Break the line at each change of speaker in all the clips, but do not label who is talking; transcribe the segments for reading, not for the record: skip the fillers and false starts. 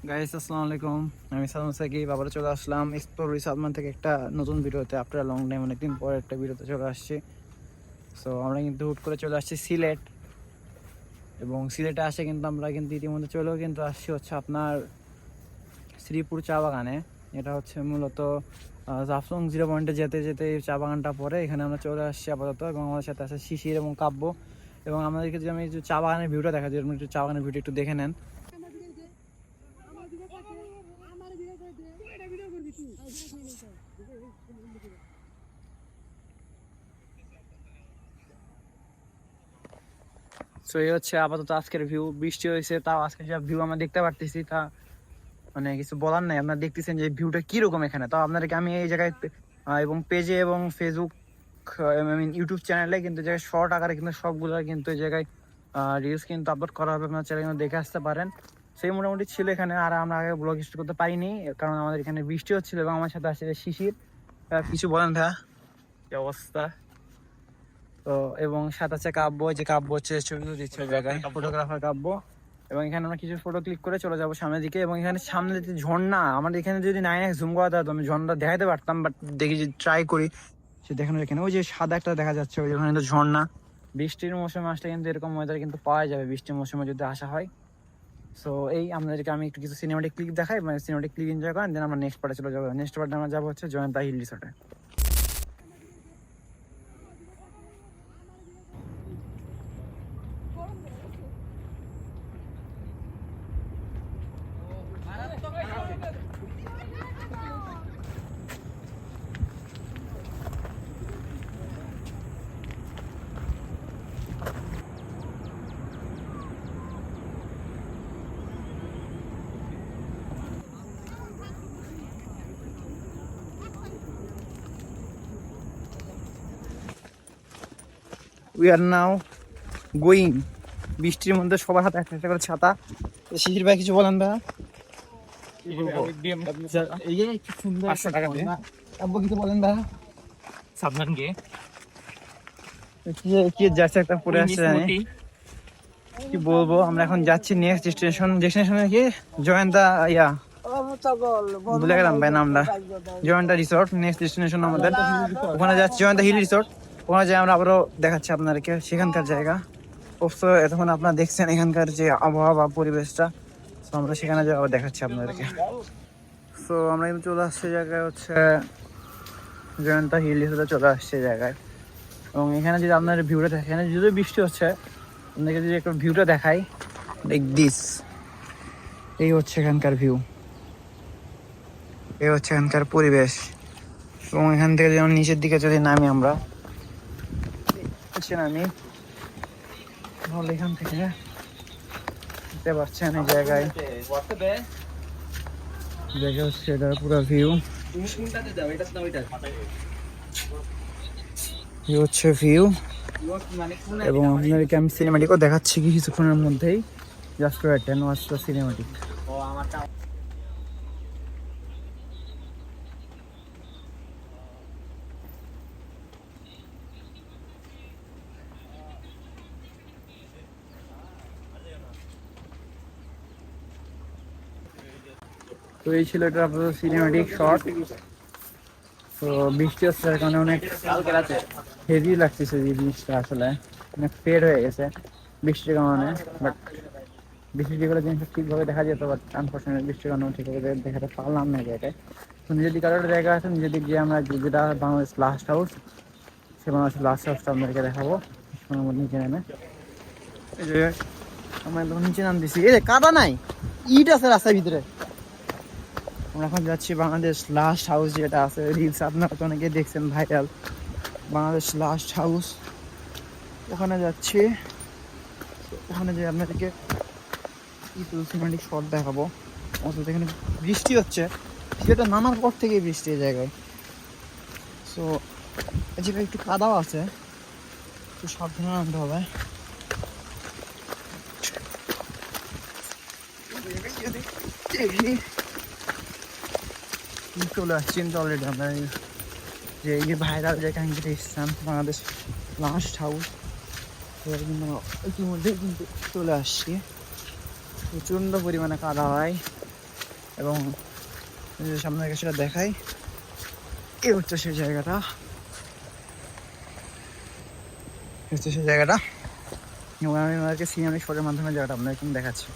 Guys আসসালামু আলাইকুম, আমি সালমান সাকিব আবারও চলে আসলাম এক্সপ্লোর উইথ সালমান থেকে একটা নতুন ভিডিওতে। আফটার লং টাইম অনেকদিন পর একটা ভিডিওতে চলে আসছি। সো আমরা কিন্তু হুট করে চলে আসছি সিলেট, এবং সিলেটে আসে কিন্তু আমরা কিন্তু ইতিমধ্যে চলেও কিন্তু আসছি হচ্ছে আপনার শ্রীপুর চা বাগানে। এটা হচ্ছে মূলত জাফলং 0 পয়েন্টে যেতে যেতে এই চা বাগানটা পড়ে, এখানে আমরা চলে আসছি আপাতত। এবং আমাদের সাথে আছে শিশির এবং কাব্য। এবং আমাদেরকে যে আমি যে চা বাগানের ভিউটা দেখা যায়, একটু চা বাগানের ভিউটা একটু দেখে নেন। সো এই হচ্ছে আপাতত আজকের ভিউ। বৃষ্টি হয়েছে, তাও আজকে যা ভিউ আমরা দেখতে পারতেছি তা মানে কিছু বলার নাই। আপনারা দেখতেছেন যে ভিউটা কিরকম এখানে। তাও আপনাদেরকে আমি এই জায়গায় এবং পেজে এবং ফেসবুক ইউটিউব চ্যানেলে কিন্তু জায়গায় শর্ট আকারে কিন্তু সবগুলো কিন্তু এই জায়গায় রিলস কিন্তু আপলোড করা হবে, আপনার চ্যানেল দেখে আসতে পারেন। সেই মোটামুটি ছিল এখানে। আর আমরা আগে ব্লগ স্টার্ট করতে পারিনি কারণ আমাদের এখানে বৃষ্টি হচ্ছিল। এবং আমার সাথে আসছে শিশির। কিছু বলেন ভাইয়া, কি অবস্থা? তো এবং সাথে আছে কাব্য, যে কাব্য হচ্ছে ছবি দিচ্ছে জায়গায়, ফটোগ্রাফার কাব্য। এবং এখানে আমরা কিছু ফটো ক্লিক করে চলে যাবো সামনের দিকে। এবং এখানে সামনে যে ঝর্ণা, আমাদের এখানে যদি 9x জুম করা যেত আমি ঝর্ণা দেখাতে পারতাম, বাট দেখি যে ট্রাই করি সে দেখানো। এখানে ওই যে সাদা একটা দেখা যাচ্ছে, ওই ওখানে তো ঝর্ণা। বৃষ্টির মৌসুমে আসলে কিন্তু এরকম ওয়েদার কিন্তু পাওয়া যাবে, বৃষ্টির মৌসুমে যদি আসা হয়। সো এই আপনাদেরকে আমি একটু কিছু সিনেমাটিক ক্লিক দেখাই, মানে সিনেমাটিক ক্লিক এনজয় করেন, দেন আমরা নেক্সট পার্টে চলে যাবো। নেক্সট পার্টে আমরা যাবো হচ্ছে জয়ন্তা হিল রিসোর্টে। We are now going. বৃষ্টির মধ্যে সবার হাতে একটা একটা করে ছাতা। শিশির ভাই কিছু বলেন ভাই? কিছু বলেন ভাই?
সাবধানকে
কি যাচ্ছে একটা পরে আসছে জানি কি বলবো। আমরা এখন যাচ্ছি নেক্সট ডেস্টিনেশন। ডেস্টিনেশনে কি জয়ন্তা ভুলে গেলাম ভাই নামটা। জয়ন্তা রিসোর্ট নেক্সট ডেস্টিনেশন আমাদের। ওখানে যাচ্ছি জয়ন্তা হিল রিসোর্ট। ওখানে যাই আমরা আবারও দেখাচ্ছি আপনাদেরকে সেখানকার জায়গা। অবশ্যই এতক্ষণ আপনারা দেখছেন এখানকার যে আবহাওয়া বা পরিবেশটা। তো আমরা সেখানে যাই আবার দেখাচ্ছি আপনাদেরকে। সো আমরা কিন্তু চলে আসছি জায়গায় হচ্ছে জয়ন্তা হিল রিসোর্টে চলে আসছে জায়গায়। এবং এখানে যদি আপনার ভিউটা দেখেন, এখানে যদি বৃষ্টি হচ্ছে, আপনাকে যদি একটু ভিউটা দেখাই, লাইক দিস। এই হচ্ছে এখানকার ভিউ, এই হচ্ছে এখানকার পরিবেশ। এবং এখান থেকে যেমন নিচের দিকে যদি নামি আমরা, নামি তাহলে এখান থেকে দেখতে পাচ্ছেন এই জায়গায় জায়গা হচ্ছে এটার পুরো ভিউ। এই হচ্ছে ভিউ। এবং আপনাদেরকে আমি সিনেমাটিকও দেখাচ্ছি কি কিছুক্ষণের মধ্যেই। Just wait and watch the cinematic. তো এই ছিল এটা আপনাদের সিনেমাটিক শট। তো বৃষ্টি হচ্ছে তার কারণে অনেক হেভি লাগতেছে এই জিনিসটা, আসলে অনেক ফেড হয়ে গেছে বৃষ্টির কারণে। বাট বৃষ্টি যেগুলো জিনিসটা ঠিকভাবে দেখা যেত, বাট আনফর্চুনেট বৃষ্টির কারণে ঠিকভাবে দেখাতে পারলাম না জায়গায়। তো নিজের দিকে আরও একটা জায়গা আছে, নিজের দিক দিয়ে আমরা যেটা বাংলাদেশ লাস্ট হাউস, সে বাংলাদেশ লাস্ট হাউসটা আপনাদেরকে দেখাবো নিচে নেমে। এই যে আমরা একদম নিচে নামতেছি, এই যে কাদা নাই, ইট আছে রাস্তার ভিতরে। আমরা এখন যাচ্ছি বাংলাদেশ লাস্ট হাউস, যেটা আছে রিলস আপনারা তো অনেকে দেখছেন ভাইরাল, বাংলাদেশ লাস্ট হাউস। ওখানে যাচ্ছি। ওখানে যে আপনাদেরকে সিনেমাটিক শট দেখাবো। অথচ এখানে বৃষ্টি হচ্ছে, সেটা নামার পর থেকে বৃষ্টি এই জায়গায়। সো এই জায়গায় একটু কাদাও আছে, একটু সাবধানে নামতে হবে। চলে আসছি কিন্তু অলরেডি আমরা যে এই যে ভাইরাল যেখানে থেকে এসেছিলাম বাংলাদেশ লাস্ট হাউস, কিন্তু ইতিমধ্যেই কিন্তু চলে আসছি। প্রচণ্ড পরিমাণে কাদা হয়, এবং সামনে সেটা দেখাই। এই হচ্ছে সেই জায়গাটা, হচ্ছে সেই জায়গাটা এবং আমি আমাদেরকে সিনেমিক শটের মাধ্যমে জায়গাটা আপনাদের এখন দেখাচ্ছি।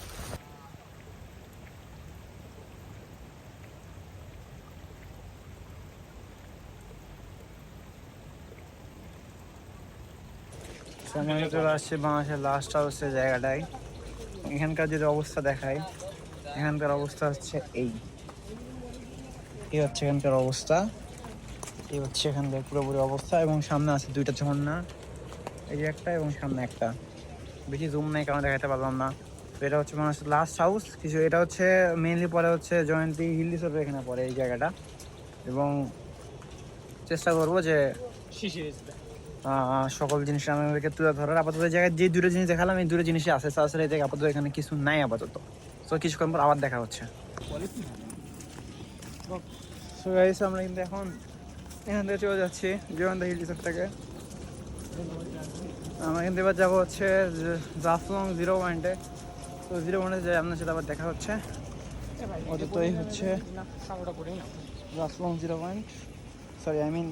সামনে চলে আসছে বাংলাদেশের লাস্ট হাউসের জায়গাটায়। এখানকার যদি অবস্থা দেখায়, এখানকার অবস্থা হচ্ছে এই হচ্ছে এখানকার অবস্থা, এই হচ্ছে এখানকার পুরোপুরি অবস্থা। এবং সামনে আছে দুইটা ঝর্ণা, এই যে একটা এবং সামনে একটা। বেশি জুম নেই কারণ দেখাতে পারলাম না। তো এটা হচ্ছে বাংলাদেশের লাস্ট হাউস কিছু। এটা হচ্ছে মেইনলি পরে হচ্ছে জয়ন্তী হিল রিসোর্ট, এখানে পড়ে এই জায়গাটা। এবং চেষ্টা করবো যে সকল জিনিস আমাদেরকে তুলে ধরার। আপাতত এই জায়গায় যে দুটো জিনিস দেখালাম, এই দুটো জিনিসই আছে, তাছাড়া এই জায়গায় আপাতত এখানে কিছু নাই আপাতত। তো কিছুক্ষণ পর আবার দেখা হচ্ছে। সো গাইস, আমরা কিন্তু এখন এখান থেকে চলে যাচ্ছি জয়ন্তী হিল রিসোর্ট থেকে। আমরা কিন্তু এবার যাবো হচ্ছে জাফলং 0 পয়েন্টে। তো 0 পয়েন্টে যাই, আপনার সাথে আবার দেখা হচ্ছে। অত এই হচ্ছে Jaflong 0 point, sorry I mean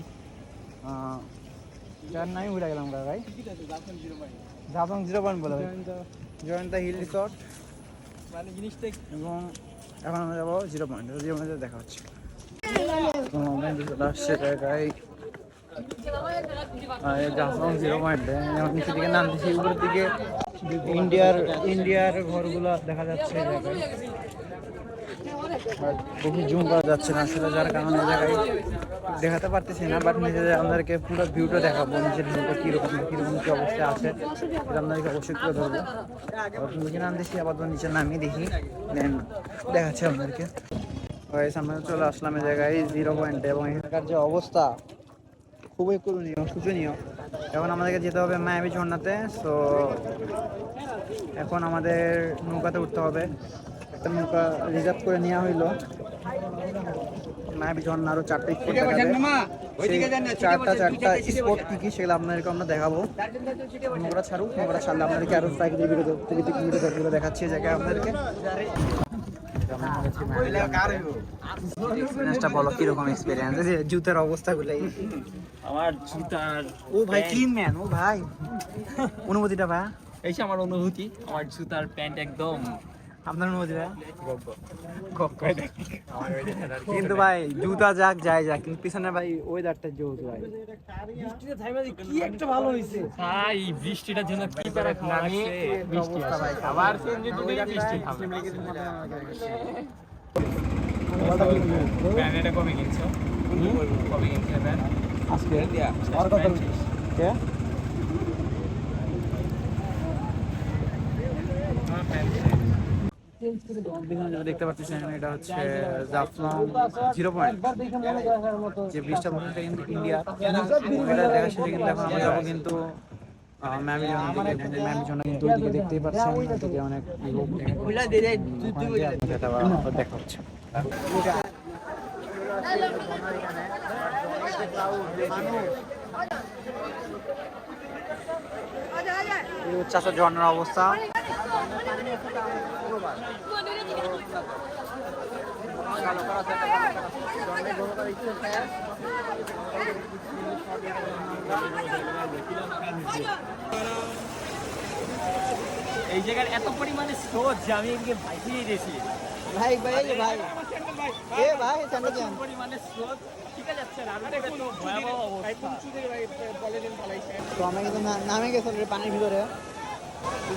যার নামই ভুলে গেলাম ভাই। জাফলং 0 পয়েন্ট বলে জয়ন্তী হিল রিসোর্ট এবং এখন আমরা যাবো 0 পয়েন্ট। 0 পয়েন্টে দেখা হচ্ছে। আসছে জায়গায় জাফলং 0 পয়েন্টে নিচের দিকে নামতেছি, উপরের দিকে ইন্ডিয়ার ঘরগুলো দেখা যাচ্ছে এই জায়গায়। বেশি জুম করা যাচ্ছে না আসলে, যার কারণে এই জায়গায় দেখাতে পারতেছি না। বাট নিচে আমাদেরকে পুরো ভিউটা দেখাবো, নিচের ভিউটা কীরকম কী অবস্থায় আছে এটা আপনাদেরকে অবশ্যই তুলে ধরবো। নিচে নামতেছি, আবার তো নিচে নামিয়ে দেখি, দেন দেখাচ্ছি আপনাদেরকে। আমরা চলে আসলাম এই জায়গায় 0 পয়েন্টে এবং এখানকার যে অবস্থা খুবই করুণীয়, শোচনীয়। এখন আমাদেরকে যেতে হবে মায়াবী ঝর্ণাতে। সো এখন আমাদের নৌকাতে উঠতে হবে। একটা নৌকা রিজার্ভ করে নেওয়া হইলো। মায়াবী ঝর্ণা আরও 4টা স্পট দেখাবে, 4টা স্পট কী কী সেগুলো আপনাদেরকে আমরা দেখাবো। নৌকাটা ছাড়ুক, নৌকাটা ছাড়লে আপনাদেরকে আরও প্রাকৃতিক ভিডিও দেখাচ্ছি এই জায়গায় আপনাদেরকে। বলো কিরকম এক্সপিরিয়েন্স, জুতার অবস্থাগুলো।
আমার জুতার
ও ভাই ক্লিন ম্যান, ও ভাই অনুভূতিটা ভাই।
এই যে আমার অনুভূতি, আমার জুতার প্যান্ট একদম
আপনার অনুভূতিটা কিন্তু ভাই জুতা যাক যাই যাক, কিন্তু পিছনে ভাই ওয়েদারটা জোর ভাই। কি একটা ভালো হইছে
ভাই, বৃষ্টিটার জন্য কি করে লাগছে। বৃষ্টি
ভাই,
আবার বৃষ্টি প্যান্ট এটা কবে কিনছো? কবে কিনছো প্যান্ট?
আজকে আর কত কে দেখতে পাচ্ছেন এটা হচ্ছে জাফলং 0 পয়েন্ট, যে ব্রিজটা বলতে কিন্তু ইন্ডিয়া। এটা দেখা শেষে কিন্তু এখন আমরা যাবো কিন্তু ম্যামি ঝর্ণা, কিন্তু ওইদিকে দেখতেই পাচ্ছেন ওইদিকে অনেক লোক দেখা হচ্ছে। এই হচ্ছে আসলে ঝর্ণার অবস্থা।
এই জায়গার এত পরিমাণে স্রোত যে আমি এদিকে ভাইসিয়ে গেছি।
ভাই ভাই ভাই এ ভাই স্যান্ডেল দেন,
পরিমাণে স্রোত ঠিক যাচ্ছে না। আর তো ভয়াবহ অবস্থা।
তো আমরা কিন্তু নামে গেছি পানির ভিতরে,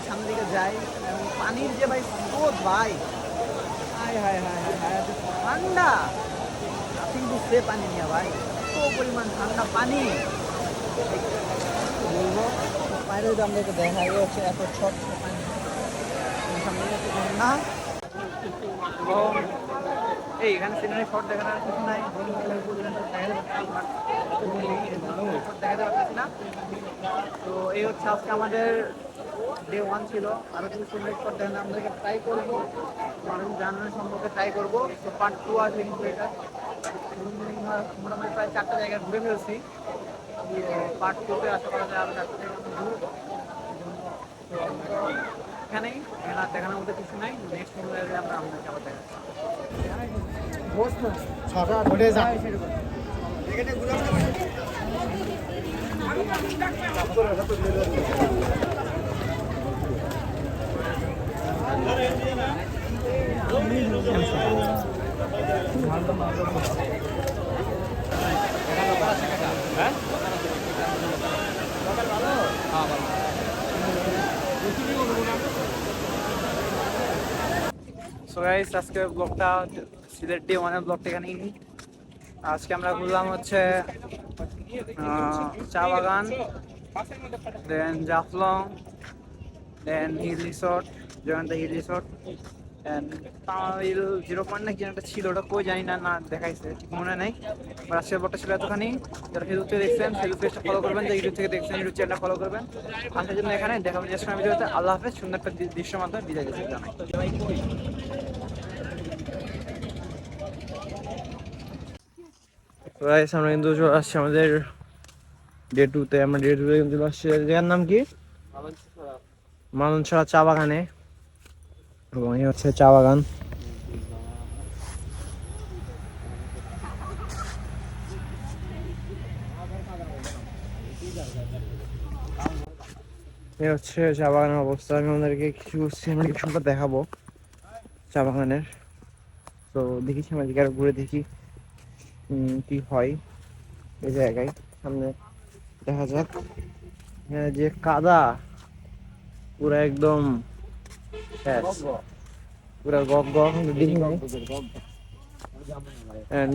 সামনের দিকে যাই এবং পানির যে ভাই স্রোত ভাই, হায় হায় হায় হায় ঠান্ডা, কিন্তু সে পানি নিয়ে ভাই এত পরিমাণ ঠান্ডা পানি বলবো। বাইরে যদি আমরা একটু দেখাই হচ্ছে এত ছোট পানি, সামনে হচ্ছে ঝর্ণা। এবং এই এখানে সিনারি শট দেখানোর কিছু নাই, দেখাতে পারতেছি না। তো এই হচ্ছে আজকে আমাদের ডে 1 ছিল। আরও কিছু সিনারি শট দেখানো আমাদেরকে ট্রাই করবো, মানুষ জানানোর সম্পর্কে ট্রাই করবো। তো পার্ট 2 আসবে কিন্তু এটা মোটামুটি প্রায় 4টা জায়গায় ঘুরে ফেলছি। পার্ট 2-তে আশা করা যায় আরও 4টা জায়গা ঘুরবো। তো এখানেই দেখানোর মধ্যে কিছু নাই। নেক্সট আমরা আপনাদেরকে আবার দেখাচ্ছি। সো গাইস আজকে ব্লগটা সিলেট ডে ওয়ানের ব্লগটা এখানেই। আজকে আমরা ঘুরলাম হচ্ছে চা বাগান, then Jaflong, then hill resort, Jayanta hill resort, then Tamabil 0 point না কি একটা ছিল, ওটা কই জানি না, না দেখাইছে ঠিক মনে নেই। আজকের ব্লগটা ছিল এতখানি। যারা ফেসবুক থেকে দেখছেন ফেসবুক পেজটা ফলো করবেন, যারা ইউটিউব থেকে দেখছেন ইউটিউব চ্যানেলটা ফলো করবেন। আসার জন্য এখানে দেখাবেন যে ভিডিওতে। আল্লাহ হাফেজ, সুন্দর একটা দৃশ্য মাধ্যমে বিদায় দিচ্ছি জানাই। আমরা কিন্তু চলে আসছি আমাদের ডে 2-তে। আমরা ডে 2-তে কিন্তু চলে আসছি। জায়গার নাম কি? মালনছড়া চা বাগানে। এবং এই হচ্ছে চা বাগান। এই হচ্ছে চা বাগানের অবস্থা। আমি আমাদেরকে কিছু সিনেমাটিক দেখাবো চা বাগানের। তো দেখি সামাজিক আরো ঘুরে দেখি কি হয় এই জায়গায়। সামনে দেখা যাক। হ্যাঁ, যে কাদা পুরো একদম পুরো গগ গগ, দেখি নাই।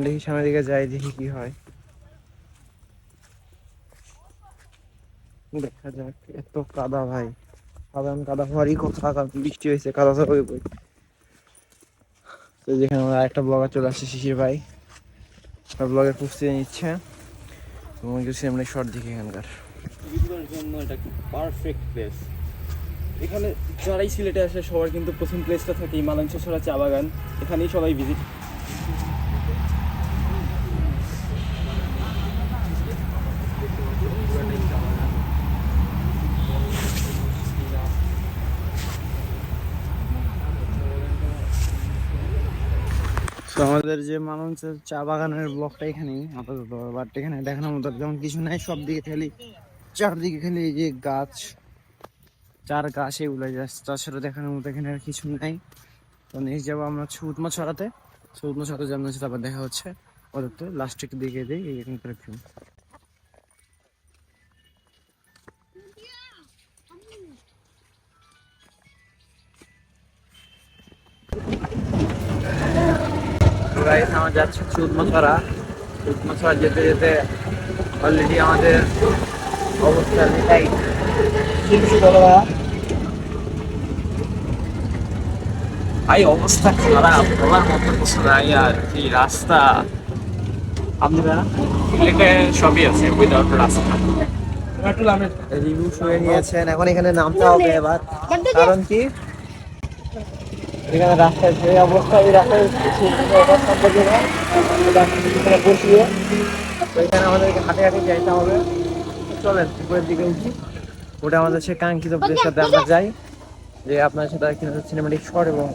দেখি সামনের দিকে যাই, দেখি কি হয়, দেখা যাক। এত কাদা ভাই, সাধারণ কাদা হওয়ারই কথা, কারণ বৃষ্টি হয়েছে, কাদা তো হইবই। তো যেখানে আমরা আরেকটা ব্লগার চলে আসছে, শিশির ভাই ব্লগের প্রস্তুতি নিচ্ছে এবং কিছু আমরা শর্ট দেখি এখানকার।
ভিডিওর জন্য এটা পারফেক্ট প্লেস। এখানে যারাই সিলেটে আসে সবার কিন্তু প্রথম প্লেসটা থাকে মালঞ্চছড়া চা বাগান। এখানেই সবাই ভিজিট।
তো আমাদের যে মালঞ্চের চা বাগানের ব্লগটা এখানেই আপাতত। বাট এখানে দেখানোর মতো যেমন কিছু নাই, সব দিকে খালি চারদিকে খালি এই যে গাছ, চার গাছ, এগুলো তাছাড়া দেখানোর মতো এখানে আর কিছু নাই। তো নেক্সট যাবো আমরা ছুটমা ছড়াতে। ছুটমা ছড়াতে যেমন তারপর দেখা হচ্ছে ওদের লাস্টে একটু দেখে দিই এখানকার ভিউ। আমরা যাচ্ছি ছুটমা ছড়া যেতে যেতে অলরেডি আমাদের অবস্থা এটাই।
ভাই অবস্থা খারাপ, বলার মতো কিছু নাই। আর কি রাস্তা, আপনারা সিলেটে সবই আছে উইদাউট রাস্তা।
রিভিউ শুয়ে নিয়েছেন, এখন এখানে নামতে হবে এবার। কারণ কি এখানে রাস্তায় যে অবস্থা, এই রাস্তায় বসিয়ে তো এখানে আমাদেরকে হাঁটে হাঁটে যাইতে হবে। চলেন উপরের দিকে উঠি, ওটা আমাদের সে কাঙ্ক্ষিত প্লেসের সাথে আমরা যাই, যে আপনার সাথে সিনেমাটিক শট এবং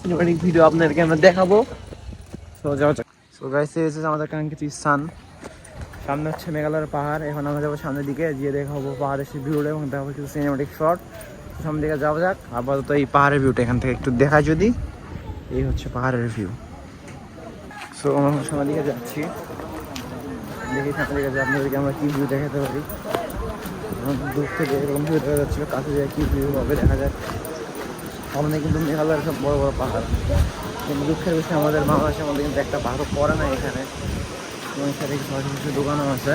সিনেমাটিক ভিডিও আপনাদেরকে আমরা দেখাবো। তো যাওয়া যাক। সো গাইস, এই হচ্ছে আমাদের কাঙ্ক্ষিত স্থান। সামনে হচ্ছে মেঘালয়ের পাহাড়। এখন আমরা যাবো সামনের দিকে, গিয়ে দেখাবো পাহাড়ের সেই ভিউটা এবং দেখাবো কিছু সিনেমাটিক শট। সামনের দিকে যাওয়া যাক। আপাতত এই পাহাড়ের ভিউটা এখান থেকে একটু দেখায় যদি। এই হচ্ছে পাহাড়ের ভিউ। সো আমরা সামনের দিকে যাচ্ছি, দেখি সামনের দিকে আপনাদেরকে আমরা কি ভিউ দেখাতে পারি। দূর থেকে এরকম ভিউ দেখা যাচ্ছিল, কাছে যায় কি ভিউ হবে দেখা যাক। সামনে কিন্তু মেঘালয়ের সব বড় বড় পাহাড়, কিন্তু দুঃখের বিষয় আমাদের বাংলাদেশের মধ্যে কিন্তু একটা পাহাড়ও পড়ে না এখানে। এবং সাথে কিছু দোকানও আছে।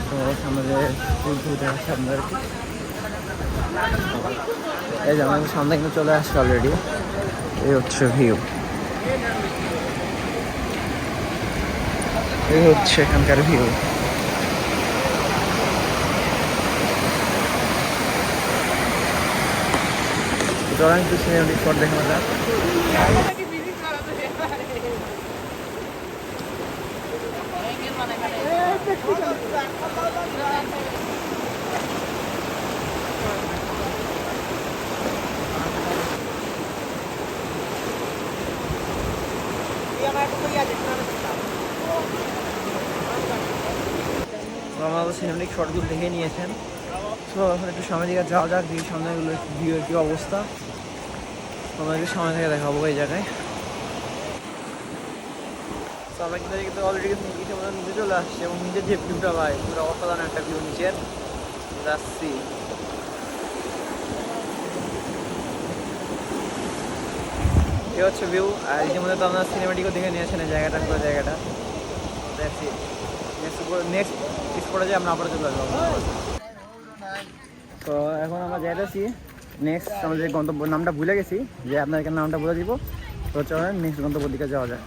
তো সামনে ফুল দেখাচ্ছে আপনাদেরকে। এই যে আমাদের সামনে কিন্তু চলে আসছে অলরেডি। এই হচ্ছে ভিউ, এই হচ্ছে এখানকার ভিউ। চলেন একটু সিনেমাটিক শট দেখানো যাক। আমরা সিনেমেটিক শটগুলো দেখে নিয়েছেন। তো এখন একটু সামনের দিকে যাওয়া যাক, দিয়ে সামনেগুলো ভিউয়ের কী অবস্থা আমাদেরকে সামনে থেকে দেখাবো এই জায়গায়। তো আমরা কিন্তু অলরেডি ইতিমধ্যে নিচে চলে আসছি এবং নিচের যে ভিউটা ভাই পুরো অসাধারণ একটা ভিউ নিচের যাচ্ছি। এ হচ্ছে ভিউ। আর ইতিমধ্যে তো আপনারা সিনেমেটিকও দেখে নিয়েছেন এই জায়গাটা, পুরো জায়গাটা। নেক্সট স্পটে যে আমরা আবার চলে আসবো। তো এখন আমরা যাইতেছি নেক্সট, আমরা যে গন্তব্য নামটা ভুলে গেছি, যে আপনাদেরকে নামটা বলে দিব। তো চলেন নেক্সট গন্তব্যের দিকে যাওয়া যাক।